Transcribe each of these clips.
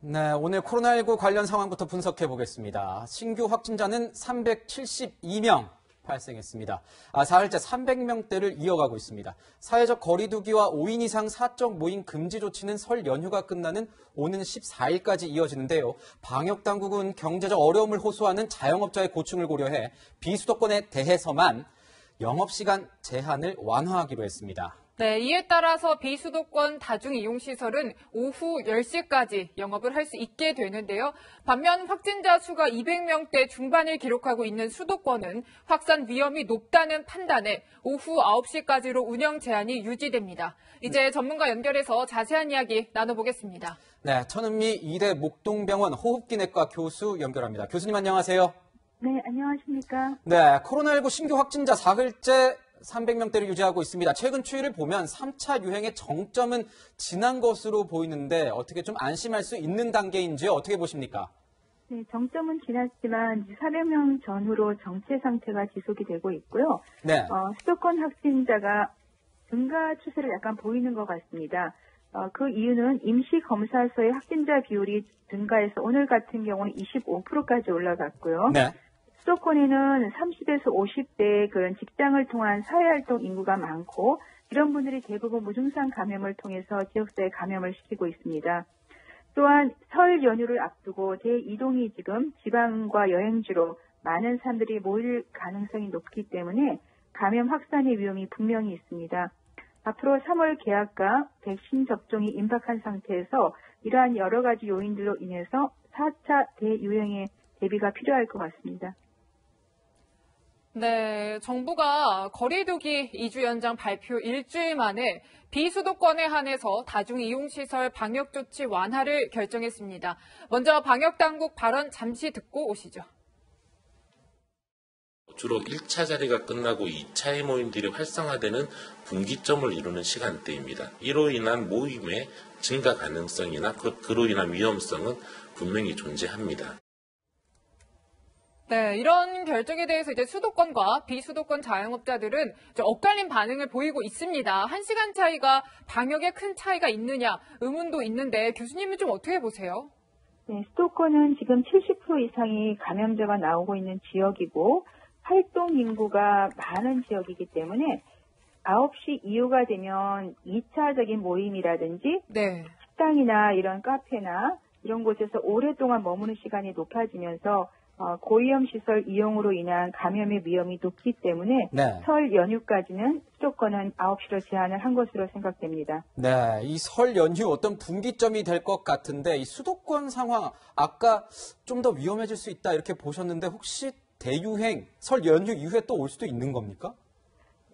네, 오늘 코로나19 관련 상황부터 분석해 보겠습니다. 신규 확진자는 372명 발생했습니다. 사흘째 300명대를 이어가고 있습니다. 사회적 거리 두기와 5인 이상 사적 모임 금지 조치는 설 연휴가 끝나는 오는 14일까지 이어지는데요. 방역 당국은 경제적 어려움을 호소하는 자영업자의 고충을 고려해 비수도권에 대해서만 영업시간 제한을 완화하기로 했습니다. 네, 이에 따라서 비수도권 다중이용시설은 오후 10시까지 영업을 할 수 있게 되는데요. 반면 확진자 수가 200명대 중반을 기록하고 있는 수도권은 확산 위험이 높다는 판단에 오후 9시까지로 운영 제한이 유지됩니다. 이제 전문가 연결해서 자세한 이야기 나눠보겠습니다. 네, 천은미 이대 목동병원 호흡기내과 교수 연결합니다. 교수님 안녕하세요. 네, 안녕하십니까. 네, 코로나19 신규 확진자 사흘째 300명대를 유지하고 있습니다. 최근 추이를 보면 3차 유행의 정점은 지난 것으로 보이는데 어떻게 좀 안심할 수 있는 단계인지요? 어떻게 보십니까? 네, 정점은 지났지만 400명 전후로 정체 상태가 지속이 되고 있고요. 네. 수도권 확진자가 증가 추세를 약간 보이는 것 같습니다. 그 이유는 임시검사소의 확진자 비율이 증가해서 오늘 같은 경우는 25%까지 올라갔고요. 네. 수도권에는 30에서 50대 그런 직장을 통한 사회활동 인구가 많고 이런 분들이 대부분 무증상 감염을 통해서 지역사회 감염을 시키고 있습니다. 또한 설 연휴를 앞두고 대이동이 지금 지방과 여행지로 많은 사람들이 모일 가능성이 높기 때문에 감염 확산의 위험이 분명히 있습니다. 앞으로 3월 개학과 백신 접종이 임박한 상태에서 이러한 여러 가지 요인들로 인해서 4차 대유행에 대비가 필요할 것 같습니다. 네, 정부가 거리두기 2주 연장 발표 일주일 만에 비수도권에 한해서 다중이용시설 방역조치 완화를 결정했습니다. 먼저 방역당국 발언 잠시 듣고 오시죠. 주로 1차 자리가 끝나고 2차의 모임들이 활성화되는 분기점을 이루는 시간대입니다. 이로 인한 모임의 증가 가능성이나 그로 인한 위험성은 분명히 존재합니다. 네, 이런 결정에 대해서 이제 수도권과 비수도권 자영업자들은 엇갈린 반응을 보이고 있습니다. 1시간 차이가 방역에 큰 차이가 있느냐 의문도 있는데 교수님은 좀 어떻게 보세요? 네, 수도권은 지금 70% 이상이 감염자가 나오고 있는 지역이고 활동 인구가 많은 지역이기 때문에 9시 이후가 되면 2차적인 모임이라든지 네. 식당이나 이런 카페나 이런 곳에서 오랫동안 머무는 시간이 높아지면서 고위험 시설 이용으로 인한 감염의 위험이 높기 때문에 네. 설 연휴까지는 수도권은 9시로 제한을 한 것으로 생각됩니다. 네, 이 설 연휴 어떤 분기점이 될 것 같은데 이 수도권 상황 아까 좀 더 위험해질 수 있다 이렇게 보셨는데 혹시 대유행 설 연휴 이후에 또 올 수도 있는 겁니까?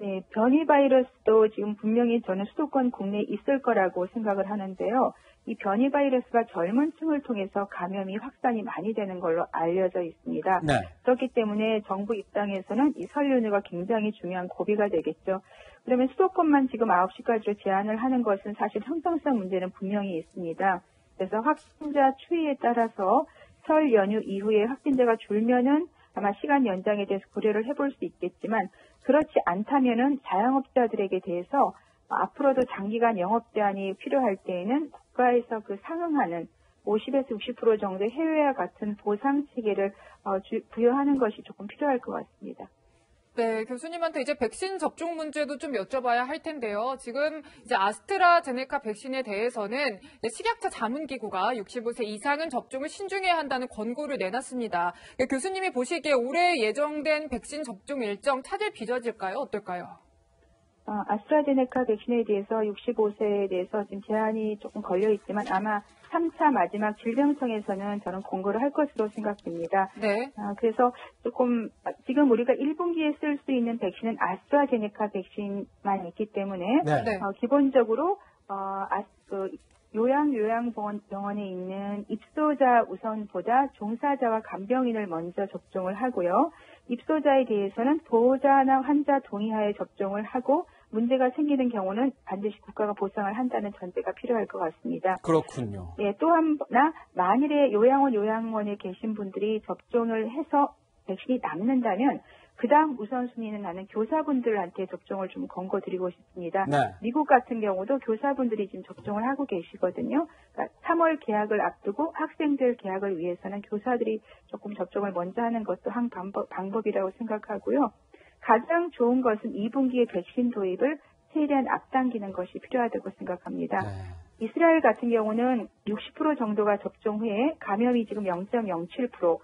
네, 변이 바이러스도 지금 분명히 저는 수도권 국내에 있을 거라고 생각을 하는데요. 이 변이 바이러스가 젊은 층을 통해서 감염이 확산이 많이 되는 걸로 알려져 있습니다. 네. 그렇기 때문에 정부 입장에서는 이 설 연휴가 굉장히 중요한 고비가 되겠죠. 그러면 수도권만 지금 9시까지로 제한을 하는 것은 사실 형평성 문제는 분명히 있습니다. 그래서 확진자 추이에 따라서 설 연휴 이후에 확진자가 줄면은 아마 시간 연장에 대해서 고려를 해볼 수 있겠지만 그렇지 않다면은 자영업자들에게 대해서 앞으로도 장기간 영업 제한이 필요할 때에는 국가에서 그 상응하는 50에서 60% 정도의 해외와 같은 보상 체계를 부여하는 것이 조금 필요할 것 같습니다. 네, 교수님한테 이제 백신 접종 문제도 좀 여쭤봐야 할 텐데요. 지금 이제 아스트라제네카 백신에 대해서는 식약처 자문기구가 65세 이상은 접종을 신중해야 한다는 권고를 내놨습니다. 교수님이 보시기에 올해 예정된 백신 접종 일정 차질 빚어질까요? 어떨까요? 아스트라제네카 백신에 대해서 65세에 대해서 지금 제한이 조금 걸려 있지만 아마 3차 마지막 질병청에서는 저는 공고를 할 것으로 생각됩니다. 네. 그래서 조금 지금 우리가 1분기에 쓸 수 있는 백신은 아스트라제네카 백신만 있기 때문에 네. 기본적으로 요양병원에 있는 입소자 우선보다 종사자와 간병인을 먼저 접종을 하고요. 입소자에 대해서는 보호자나 환자 동의하에 접종을 하고 문제가 생기는 경우는 반드시 국가가 보상을 한다는 전제가 필요할 것 같습니다. 그렇군요. 예, 또 하나 만일에 요양원에 계신 분들이 접종을 해서 백신이 남는다면 그다음 우선순위는 나는 교사분들한테 접종을 좀 권고드리고 싶습니다. 네. 미국 같은 경우도 교사분들이 지금 접종을 하고 계시거든요. 그러니까 3월 개학을 앞두고 학생들 개학을 위해서는 교사들이 조금 접종을 먼저 하는 것도 한 방법이라고 생각하고요. 가장 좋은 것은 2분기에 백신 도입을 최대한 앞당기는 것이 필요하다고 생각합니다. 네. 이스라엘 같은 경우는 60% 정도가 접종 후에 감염이 지금 0.07%,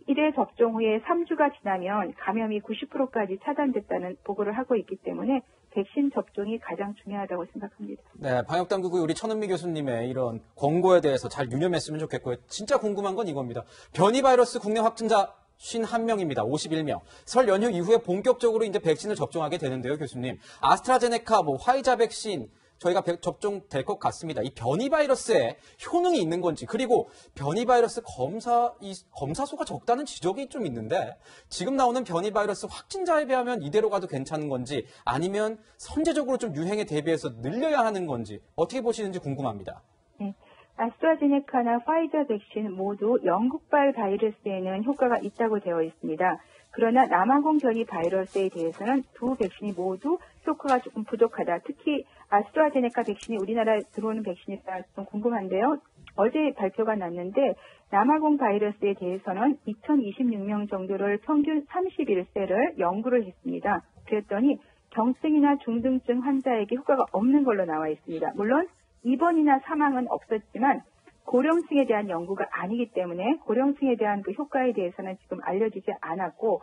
1회 접종 후에 3주가 지나면 감염이 90%까지 차단됐다는 보고를 하고 있기 때문에 백신 접종이 가장 중요하다고 생각합니다. 네, 방역당국의 우리 천은미 교수님의 이런 권고에 대해서 잘 유념했으면 좋겠고요. 진짜 궁금한 건 이겁니다. 변이 바이러스 국내 확진자 51명입니다. 51명. 설 연휴 이후에 본격적으로 이제 백신을 접종하게 되는데요, 교수님. 아스트라제네카, 화이자 백신 저희가 접종될 것 같습니다. 이 변이 바이러스에 효능이 있는 건지, 그리고 변이 바이러스 검사수가 적다는 지적이 좀 있는데, 지금 나오는 변이 바이러스 확진자에 비하면 이대로 가도 괜찮은 건지, 아니면 선제적으로 좀 유행에 대비해서 늘려야 하는 건지, 어떻게 보시는지 궁금합니다. 네. 아스트라제네카나 파이자 백신 모두 영국발 바이러스에는 효과가 있다고 되어 있습니다. 그러나 남아공 변이 바이러스에 대해서는 두 백신이 모두 효과가 조금 부족하다. 특히 아스트라제네카 백신이 우리나라에 들어오는 백신이라 좀 궁금한데요. 어제 발표가 났는데 남아공 바이러스에 대해서는 2026명 정도를 평균 31세를 연구를 했습니다. 그랬더니 경증이나 중등증 환자에게 효과가 없는 걸로 나와 있습니다. 물론 입원이나 사망은 없었지만 고령층에 대한 연구가 아니기 때문에 고령층에 대한 그 효과에 대해서는 지금 알려지지 않았고,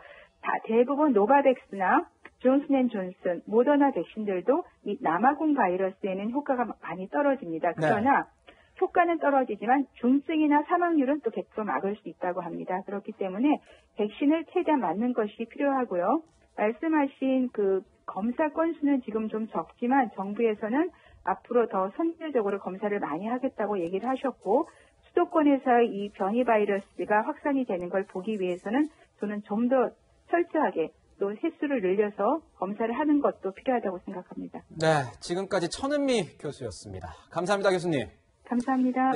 대부분 노바백스나 존슨앤존슨, 모더나 백신들도 이 남아공 바이러스에는 효과가 많이 떨어집니다. 그러나 효과는 떨어지지만 중증이나 사망률은 또 100% 막을 수 있다고 합니다. 그렇기 때문에 백신을 최대한 맞는 것이 필요하고요. 말씀하신 그 검사 건수는 지금 좀 적지만 정부에서는 앞으로 더 선제적으로 검사를 많이 하겠다고 얘기를 하셨고, 수도권에서의 이 변이 바이러스가 확산이 되는 걸 보기 위해서는 저는 좀 더 철저하게 또 횟수를 늘려서 검사를 하는 것도 필요하다고 생각합니다. 네, 지금까지 천은미 교수였습니다. 감사합니다, 교수님. 감사합니다. 네.